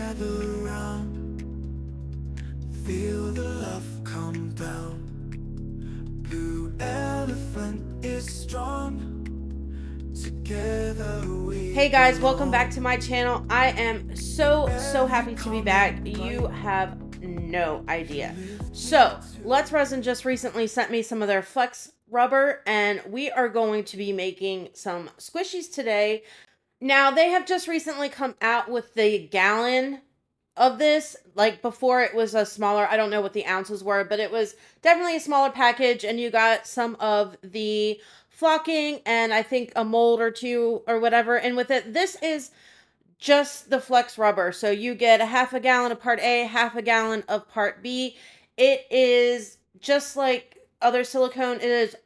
gather round, feel the love come down. Blue elephant is strong, together we Hey guys, welcome belong. back to my channel. I am so happy to be back. You have no idea. So, Let's Resin just recently sent me some of their flex rubber, and we are going to be making some squishies today. Now, they have just recently come out with the gallon of this. Like before, it was a smaller, I don't know what the ounces were, but it was definitely a smaller package, and you got some of the flocking and I think a mold or two or whatever. And with it, this is just the flex rubber. So you get a half a gallon of part A, half a gallon of part B. It is just like other silicone. It is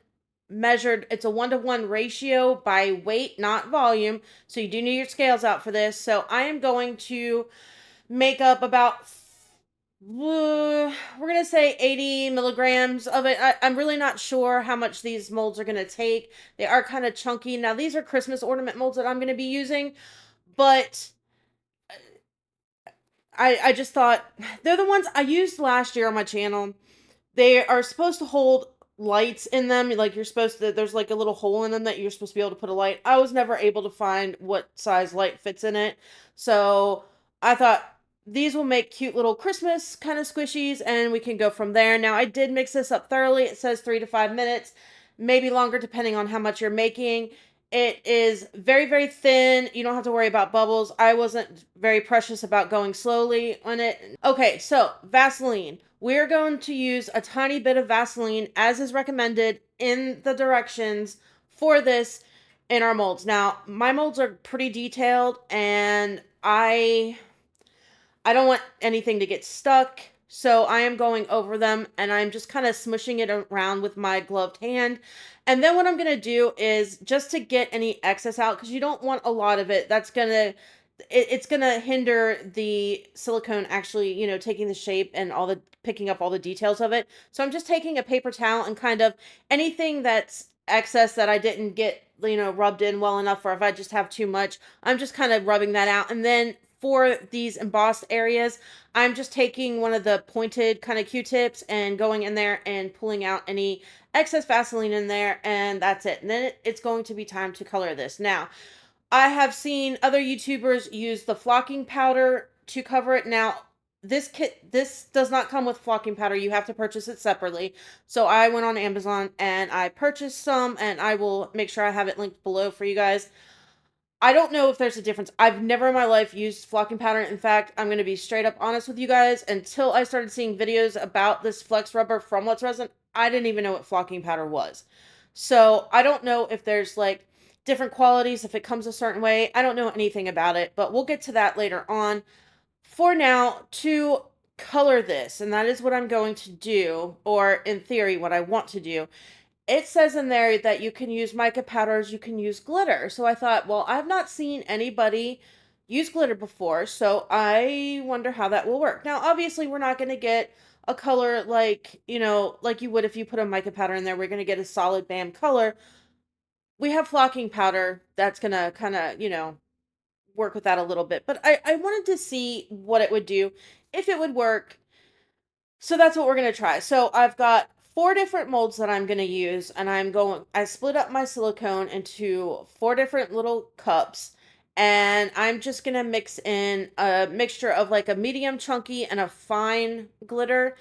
measured, it's a 1-to-1 ratio by weight, not volume. So you do need your scales out for this. So I am going to make up about, we're going to say 80 milligrams of it. I'm really not sure how much these molds are going to take. They are kind of chunky. Now, these are Christmas ornament molds that I'm going to be using, but I just thought they're the ones I used last year on my channel. They are supposed to hold lights in them. Like you're supposed to, there's like a little hole in them that you're supposed to be able to put a light. I was never able to find what size light fits in it. So I thought these will make cute little Christmas kind of squishies, and we can go from there. Now, I did mix this up thoroughly. It says 3 to 5 minutes, maybe longer depending on how much you're making. It is very thin. You don't have to worry about bubbles. I wasn't very precious about going slowly on it. Okay, so Vaseline. We're going to use a tiny bit of Vaseline as is recommended in the directions for this in our molds. Now, my molds are pretty detailed, and I don't want anything to get stuck. So I am going over them, and I'm just kind of smushing it around with my gloved hand. And then what I'm going to do is just to get any excess out, because you don't want a lot of it. That's going to, it's going to hinder the silicone actually, taking the shape and all the, picking up all the details of it. So I'm just taking a paper towel and kind of anything that's excess that I didn't get, rubbed in well enough, or if I just have too much, I'm just kind of rubbing that out. And then for these embossed areas, I'm just taking one of the pointed kind of Q-tips and going in there and pulling out any excess Vaseline in there, and that's it. And then it's going to be time to color this. Now, I have seen other YouTubers use the flocking powder to cover it. Now, this does not come with flocking powder. You have to purchase it separately. So I went on Amazon and I purchased some, and I will make sure I have it linked below for you guys. I don't know if there's a difference. I've never in my life used flocking powder. In fact, I'm going to be straight up honest with you guys. Until I started seeing videos about this flex rubber from Let's Resin, I didn't even know what flocking powder was. So I don't know if there's like different qualities, if it comes a certain way. I don't know anything about it, but we'll get to that later on. For now, to color this, and that is what I'm going to do, or in theory, what I want to do, it says in there that you can use mica powders, you can use glitter. So I thought, well, I've not seen anybody use glitter before, so I wonder how that will work. Now, obviously, we're not going to get a color like, like you would if you put a mica powder in there. We're going to get a solid bam color. We have flocking powder that's going to kind of, work with that a little bit. But I wanted to see what it would do, if it would work, so that's what we're going to try. So I've got 4 different molds that I'm going to use, and I split up my silicone into 4 different little cups, and I'm just going to mix in a mixture of like a medium chunky and a fine glitter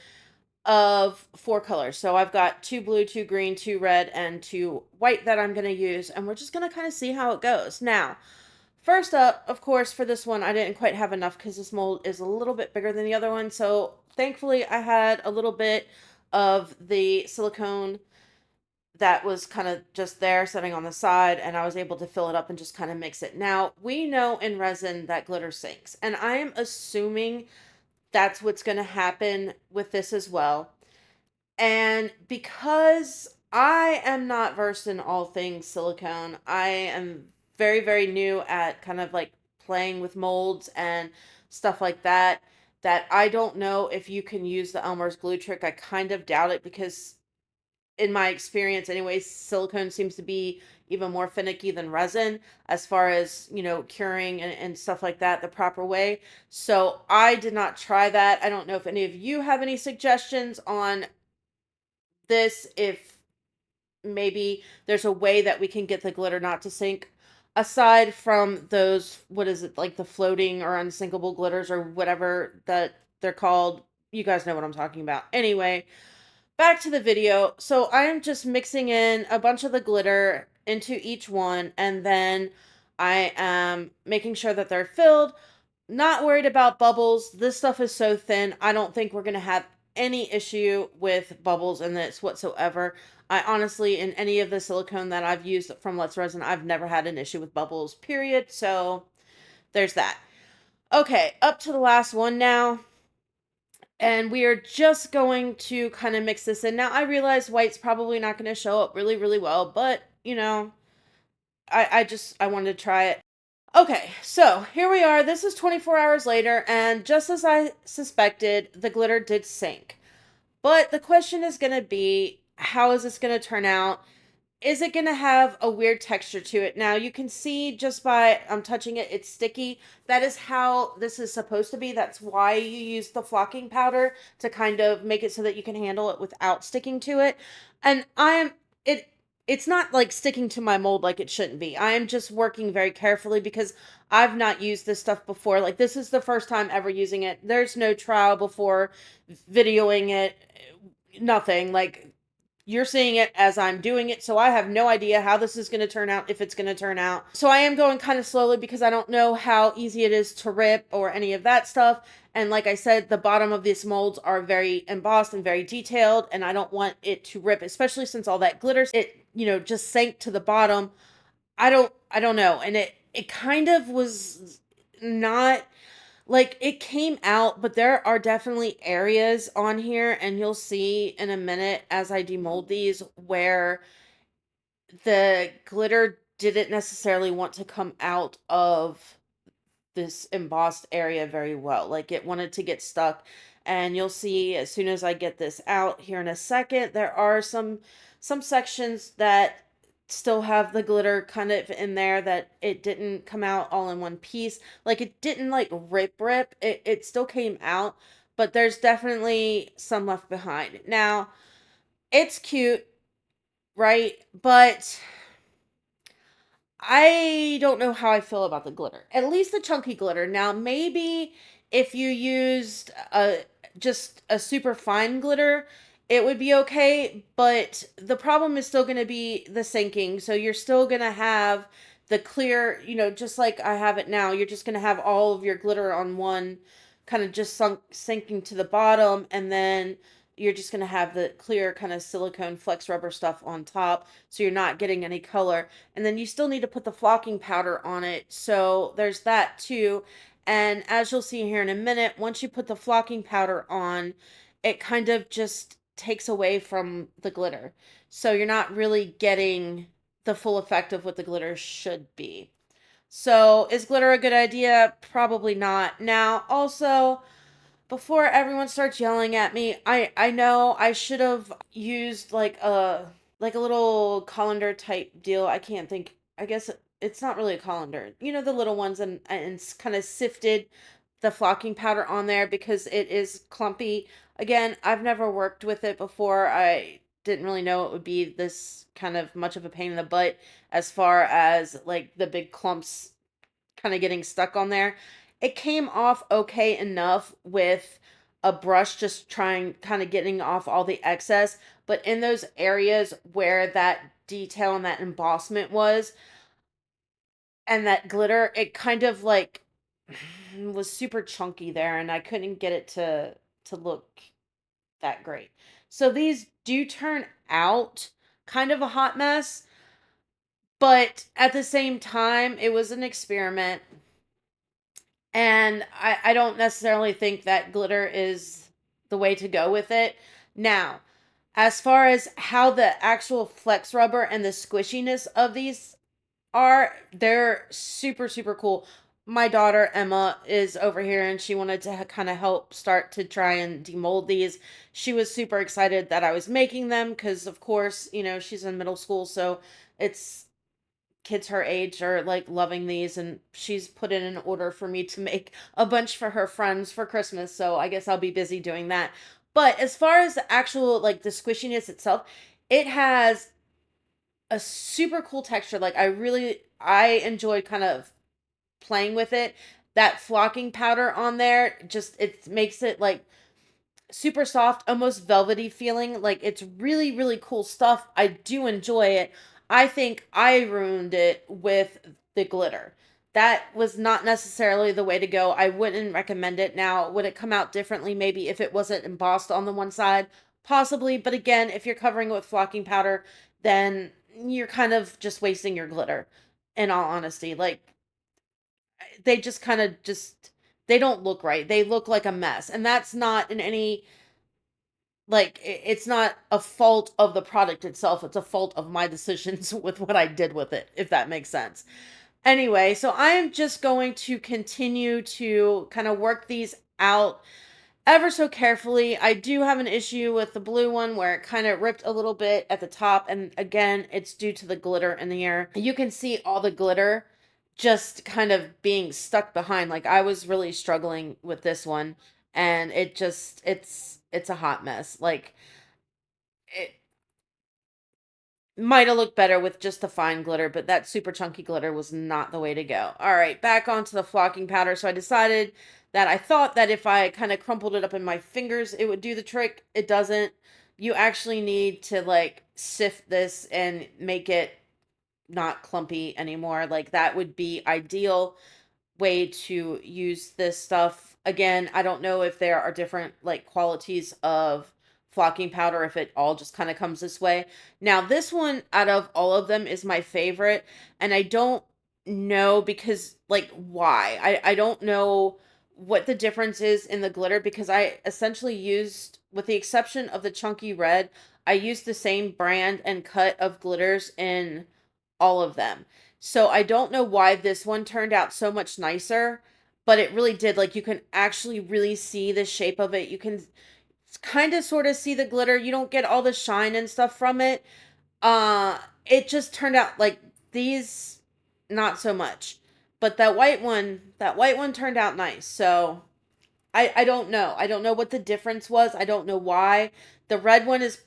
of 4 colors. So I've got 2 blue, 2 green, 2 red, and 2 white that I'm going to use, and we're just going to kind of see how it goes. Now, first up, of course, for this one, I didn't quite have enough because this mold is a little bit bigger than the other one. So thankfully, I had a little bit of the silicone that was kind of just there sitting on the side, and I was able to fill it up and just kind of mix it. Now, we know in resin that glitter sinks, and I am assuming that's what's going to happen with this as well. And because I am not versed in all things silicone, I am very new at kind of like playing with molds and stuff like that, that I don't know if you can use the Elmer's glue trick. I kind of doubt it, because in my experience anyway, silicone seems to be even more finicky than resin as far as, curing and stuff like that the proper way. So I did not try that. I don't know if any of you have any suggestions on this, if maybe there's a way that we can get the glitter not to sink aside from those, what is it, like the floating or unsinkable glitters or whatever that they're called. You guys know what I'm talking about. Anyway, back to the video. So I am just mixing in a bunch of the glitter into each one, and then I am making sure that they're filled. Not worried about bubbles. This stuff is so thin. I don't think we're going to have any issue with bubbles in this whatsoever. I honestly, in any of the silicone that I've used from Let's Resin, I've never had an issue with bubbles, period. So there's that. Okay, up to the last one now. And we are just going to kind of mix this in. Now, I realize white's probably not going to show up really, really well, but, I wanted to try it. Okay, so here we are. This is 24 hours later, and just as I suspected, the glitter did sink. But the question is going to be, how is this going to turn out? Is it going to have a weird texture to it? Now, you can see just by touching it, it's sticky. That is how this is supposed to be. That's why you use the flocking powder, to kind of make it so that you can handle it without sticking to it. And it's not like sticking to my mold like it shouldn't be. I am just working very carefully because I've not used this stuff before. Like, this is the first time ever using it. There's no trial before videoing it. Nothing. Like, you're seeing it as I'm doing it, so I have no idea how this is going to turn out, if it's going to turn out. So I am going kind of slowly because I don't know how easy it is to rip or any of that stuff. And like I said, the bottom of these molds are very embossed and very detailed, and I don't want it to rip, especially since all that glitter, it, just sank to the bottom. I don't know. And it kind of was not... Like, it came out, but there are definitely areas on here, and you'll see in a minute as I demold these, where the glitter didn't necessarily want to come out of this embossed area very well. Like, it wanted to get stuck, and you'll see as soon as I get this out here in a second, there are some sections that still have the glitter kind of in there, that it didn't come out all in one piece. Like, it didn't like rip. It still came out, but there's definitely some left behind. Now, it's cute, right? But I don't know how I feel about the glitter. At least the chunky glitter. Now, maybe if you used just a super fine glitter, it would be okay, but the problem is still going to be the sinking. So you're still going to have the clear, just like I have it now. You're just going to have all of your glitter on one, kind of just sinking to the bottom, and then you're just going to have the clear kind of silicone flex rubber stuff on top, so you're not getting any color. And then you still need to put the flocking powder on it, so there's that too. And as you'll see here in a minute, once you put the flocking powder on, it kind of just takes away from the glitter. So you're not really getting the full effect of what the glitter should be. So is glitter a good idea? Probably not. Now, also, before everyone starts yelling at me, I know I should have used like a little colander type deal. I can't think. I guess it's not really a colander. The little ones, and kind of sifted the flocking powder on there because it is clumpy. Again, I've never worked with it before. I didn't really know it would be this kind of much of a pain in the butt as far as like the big clumps kind of getting stuck on there. It came off okay enough with a brush, just trying kind of getting off all the excess, but in those areas where that detail and that embossment was, and that glitter, it kind of like was super chunky there, and I couldn't get it to look that great. So these do turn out kind of a hot mess, but at the same time, it was an experiment. And I don't necessarily think that glitter is the way to go with it. Now, as far as how the actual flex rubber and the squishiness of these are, they're super, super cool. my daughter Emma is over here and she wanted to kind of help start to try and demold these. She was super excited that I was making them because, of course, she's in middle school, so it's kids her age are like loving these, and she's put in an order for me to make a bunch for her friends for Christmas. So I guess I'll be busy doing that. But as far as the actual like the squishiness itself, it has a super cool texture. Like I enjoyed kind of playing with it. That flocking powder on there just it makes it like super soft, almost velvety feeling. Like it's really, really cool stuff. I do enjoy it. I think I ruined it with the glitter. That was not necessarily the way to go. I wouldn't recommend it now. Would it come out differently maybe if it wasn't embossed on the one side? Possibly, but again, if you're covering it with flocking powder, then you're kind of just wasting your glitter. In all honesty, like they just kind of just they don't look right. They look like a mess. And that's not in any like it's not a fault of the product itself, it's a fault of my decisions with what I did with it, if that makes sense. Anyway, so I am just going to continue to kind of work these out ever so carefully. I do have an issue with the blue one where it kind of ripped a little bit at the top, and again, it's due to the glitter in the air. You can see all the glitter just kind of being stuck behind. Like I was really struggling with this one, and it's a hot mess. Like it might have looked better with just the fine glitter, but that super chunky glitter was not the way to go. All right, back onto the flocking powder. So I decided that I thought that if I kind of crumpled it up in my fingers, it would do the trick. It doesn't. You actually need to like sift this and make it not clumpy anymore. Like that would be ideal way to use this stuff. Again, I don't know if there are different like qualities of flocking powder, if it all just kind of comes this way. Now, this one out of all of them is my favorite, and I don't know because like why. I don't know what the difference is in the glitter because I essentially used, with the exception of the chunky red, I used the same brand and cut of glitters in all of them. So I don't know why this one turned out so much nicer, but it really did. Like you can actually really see the shape of it. You can kind of sort of see the glitter. You don't get all the shine and stuff from it. It just turned out like these not so much. But that white one turned out nice. So I don't know. I don't know what the difference was. I don't know why. The red one is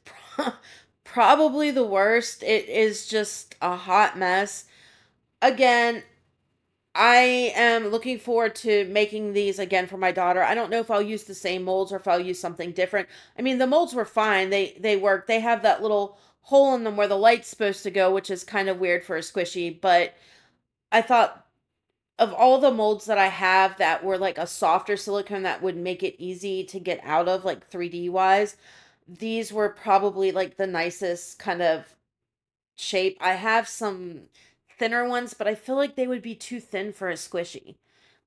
probably the worst. It is just a hot mess. Again, I am looking forward to making these again for my daughter. I don't know if I'll use the same molds or if I'll use something different. I mean, the molds were fine. They work. They have that little hole in them where the light's supposed to go, which is kind of weird for a squishy, but I thought of all the molds that I have that were like a softer silicone that would make it easy to get out of, like 3D wise, these were probably like the nicest kind of shape. I have some thinner ones, but I feel like they would be too thin for a squishy.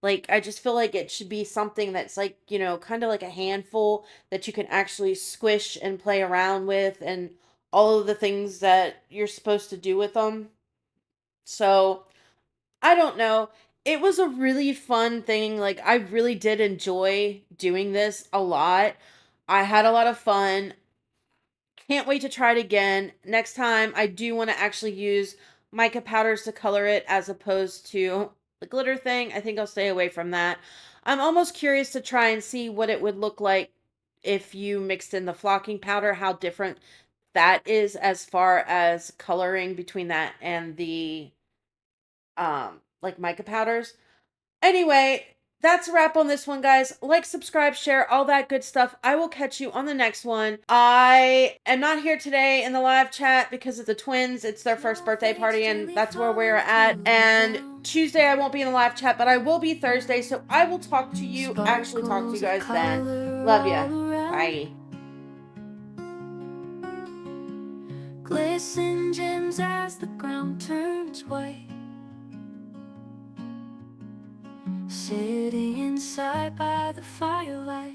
Like, I just feel like it should be something that's like, kind of like a handful that you can actually squish and play around with and all of the things that you're supposed to do with them. So, I don't know. It was a really fun thing. Like, I really did enjoy doing this a lot. I had a lot of fun. Can't wait to try it again. Next time, I do want to actually use mica powders to color it as opposed to the glitter thing. I think I'll stay away from that. I'm almost curious to try and see what it would look like if you mixed in the flocking powder, how different that is as far as coloring between that and the like mica powders. Anyway, that's a wrap on this one, guys. Like, subscribe, share, all that good stuff. I will catch you on the next one. I am not here today in the live chat because of the twins. It's their first birthday party, and that's where we're at. And Tuesday, I won't be in the live chat, but I will be Thursday, so I will talk to you, actually talk to you guys then. Love ya. Bye. Glisten gems as the ground turns white. Sitting inside by the firelight.